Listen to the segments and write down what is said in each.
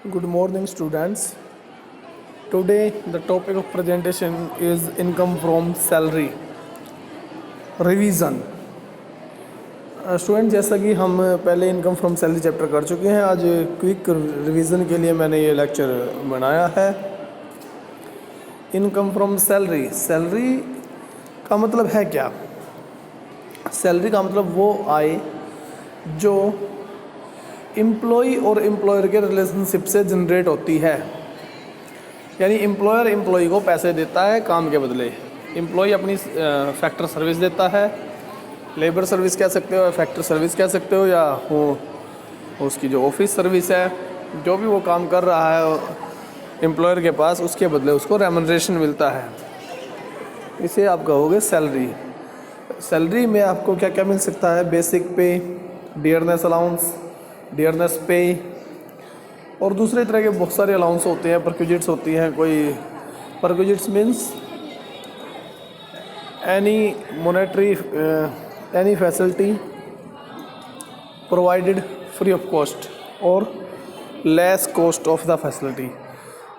Good morning, students. Today, the topic of presentation is income from salary. Revision. Student, जैसा कि हम पहले income from salary chapter कर चुके हैं, आज क्विक रिवीजन के लिए मैंने ये लेक्चर बनाया है। Income from salary. सैलरी का मतलब है क्या? सैलरी का मतलब वो आय जो एम्प्लॉय और एम्प्लॉयर के रिलेशनशिप से जनरेट होती है। यानी एम्प्लॉयर एम्प्लॉय को पैसे देता है काम के बदले। एम्प्लॉय अपनी फैक्टर सर्विस देता है, लेबर सर्विस कह सकते हो, फैक्टर सर्विस कह सकते हो, या वो उसकी जो ऑफिस सर्विस है, जो भी वो काम कर रहा है एम्प्लॉयर के पास, उसके बदले उसको रेम्यूनरेशन मिलता है। इसे आप कहोगे सैलरी। सैलरी में आपको क्या क्या मिल सकता है? बेसिक पे, डियरनेस अलाउंस, डियरनेस पे और दूसरे तरह के बहुत सारे अलाउंस होते हैं, परक्विजिट्स होती हैं। कोई perquisites means any monetary any facility provided free of cost और less cost of the facility.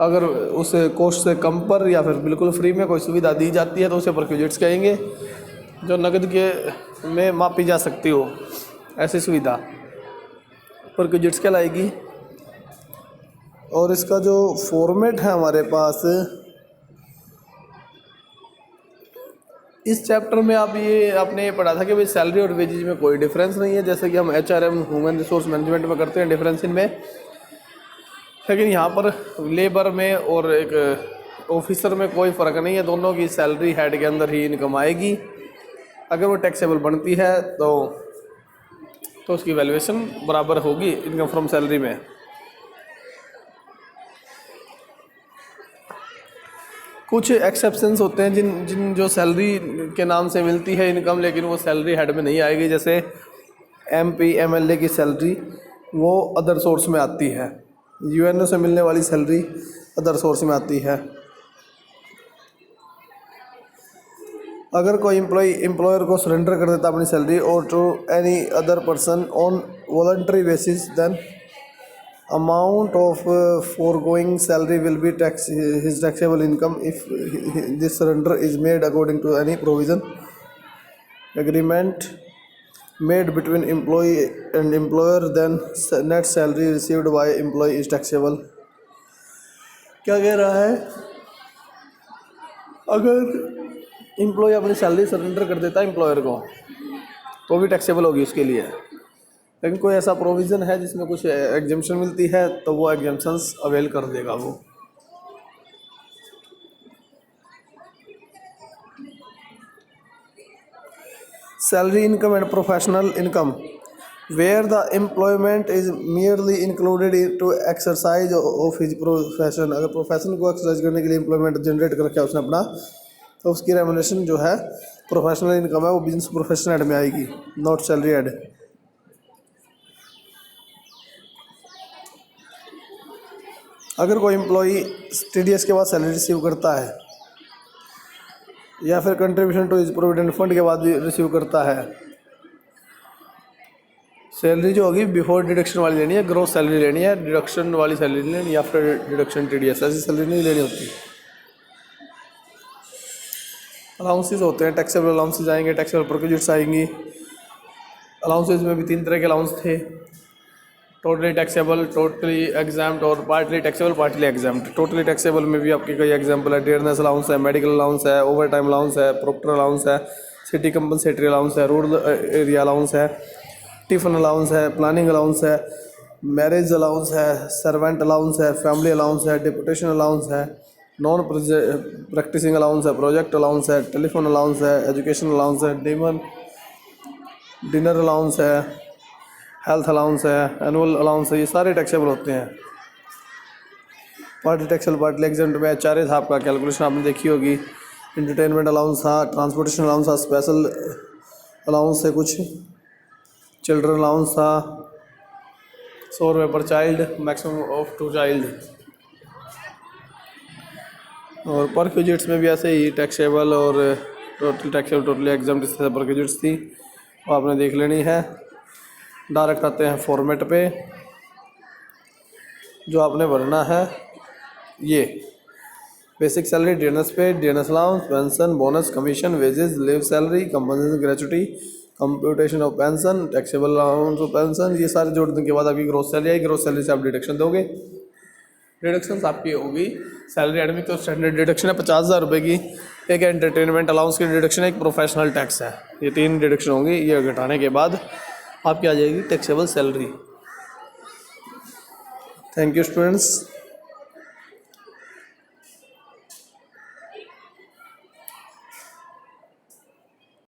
अगर उस कॉस्ट से कम पर या फिर बिल्कुल फ्री में कोई सुविधा दी जाती है तो उसे परक्विजिट्स कहेंगे, जो नकद के में मापी जा सकती हो, ऐसी सुविधा परक्विजिट्स कहलाएगी। और इसका जो फॉर्मेट है हमारे पास, इस चैप्टर में आपने ये पढ़ा था कि भाई सैलरी और वेजेज में कोई डिफरेंस नहीं है, जैसे कि हम HRM ह्यूमन रिसोर्स मैनेजमेंट में करते हैं डिफरेंस इनमें। लेकिन यहाँ पर लेबर में और एक ऑफिसर में कोई फ़र्क नहीं है, दोनों की सैलरी हेड के अंदर ही इनकम आएगी। अगर वो टैक्सेबल बनती है तो उसकी वैल्यूएशन बराबर होगी इनकम फ्रॉम सैलरी में। कुछ एक्सेप्शंस होते हैं जिन जो सैलरी के नाम से मिलती है इनकम, लेकिन वो सैलरी हेड में नहीं आएगी। जैसे MP MLA की सैलरी वो अदर सोर्स में आती है, UNO से मिलने वाली सैलरी अदर सोर्स में आती है। अगर कोई एम्प्लॉयर को सरेंडर कर देता अपनी सैलरी और to any other person on voluntary basis, then amount of foregoing salary will be his taxable income if this surrender is made according to any provision agreement made between employee and employer, then net salary received by employee is taxable। क्या कह रहा है? अगर employ अपनी salary surrender कर देता है employer को तो भी टैक्सेबल होगी उसके लिए। लेकिन कोई ऐसा प्रोविज़न है जिसमें कुछ एग्जम्पशन मिलती है तो वो एग्जम्पशंस अवेल कर देगा वो। Salary income and professional income where the employment is merely included to exercise of his profession. अगर प्रोफेशन को एक्सरसाइज करने के लिए एम्प्लॉयमेंट जनरेट कर रखा है उसने अपना, तो उसकी रेम्यूनरेशन जो है प्रोफेशनल इनकम है वो बिजनेस प्रोफेशन हेड में आएगी, नॉट सैलरी हेड। अगर कोई एम्प्लॉई TDS के बाद सैलरी रिसीव करता है या फिर contribution to his provident fund के बाद भी रिसीव करता है, सैलरी जो होगी बिफोर डिडक्शन वाली लेनी है, ग्रोस सैलरी लेनी है, डिडक्शन वाली सैलरी नहीं लेनी, या फिर डिडक्शन TDS ऐसी सैलरी नहीं लेनी होती। अलाउंसेज होते हैं, टैक्सेबल अलाउंसेज आएंगे, टैक्सेबल परक्विजिट्स आएंगी। अलाउंसेज में भी 3 तरह के अलाउंस थे, टोटली टैक्सेबल, टोटली एग्जाम्ड और partly taxable, partly examined. Totally taxable में भी आपके कई एग्जाम्पल है, डियरनेस अलाउंस है, मेडिकल अलाउंस है, ओवर टाइम अलाउंस है, प्रॉपर्टी अलाउंस है, सिटी कंपनसेटरी अलाउंस है, रूरल एरिया अलाउंस है, टिफिन अलाउंस है, प्लानिंग अलाउंस है, मैरिज अलाउंस है, सर्वेंट अलाउंस है, फैमिली अलाउंस है, डिपुटेशन अलाउंस है, नॉन प्रैक्टिसिंग अलाउंस है, प्रोजेक्ट अलाउंस है, टेलीफोन अलाउंस है, एजुकेशन अलाउंस है, डिनर अलाउंस है, हेल्थ अलाउंस है, एनुअल अलाउंस है। ये सारे टैक्सेबल होते हैं। पार्टी टैक्सेबल, पार्टली एग्जाम्ड में 4 था आपका, कैलकुलेशन आपने देखी होगी। इंटरटेनमेंट अलाउंस था, ट्रांसपोर्टेशन अलाउंस था, स्पेशल अलाउंस है, कुछ चिल्ड्रन अलाउंस था, 100 रुपये पर चाइल्ड, मैक्सिमम ऑफ 2 चाइल्ड। और परक्विजिट्स में भी ऐसे ही टैक्सेबल और टोटल टैक्सेबल, टोटली एग्जाम्ड, इस तरह परक्विजिट्स थी, वो आपने देख लेनी है। डायरेक्ट आते हैं फॉर्मेट पे। जो आपने भरना है ये बेसिक सैलरी, डीएनएस पे, DNS allowance, pension, bonus, commission, wages, leave salary, compensation, gratuity, computation of pension, taxable allowance of pension, ये सारे जोड़ने के बाद आपकी ग्रोथ सैलरी आएगी। ग्रोथ सैलरी से आप डिडक्शन दोगे। डिडक्शन आपकी होगी सैलरी एडमी तो स्टैंडर्ड डिडक्शन है 50,000 रुपये की, एक एंटरटेनमेंट अलाउंस की डिडक्शन है, एक प्रोफेशनल टैक्स है। ये 3 डिडक्शन होंगी। ये घटाने के बाद आपकी आ जाएगी taxable salary. Thank you students.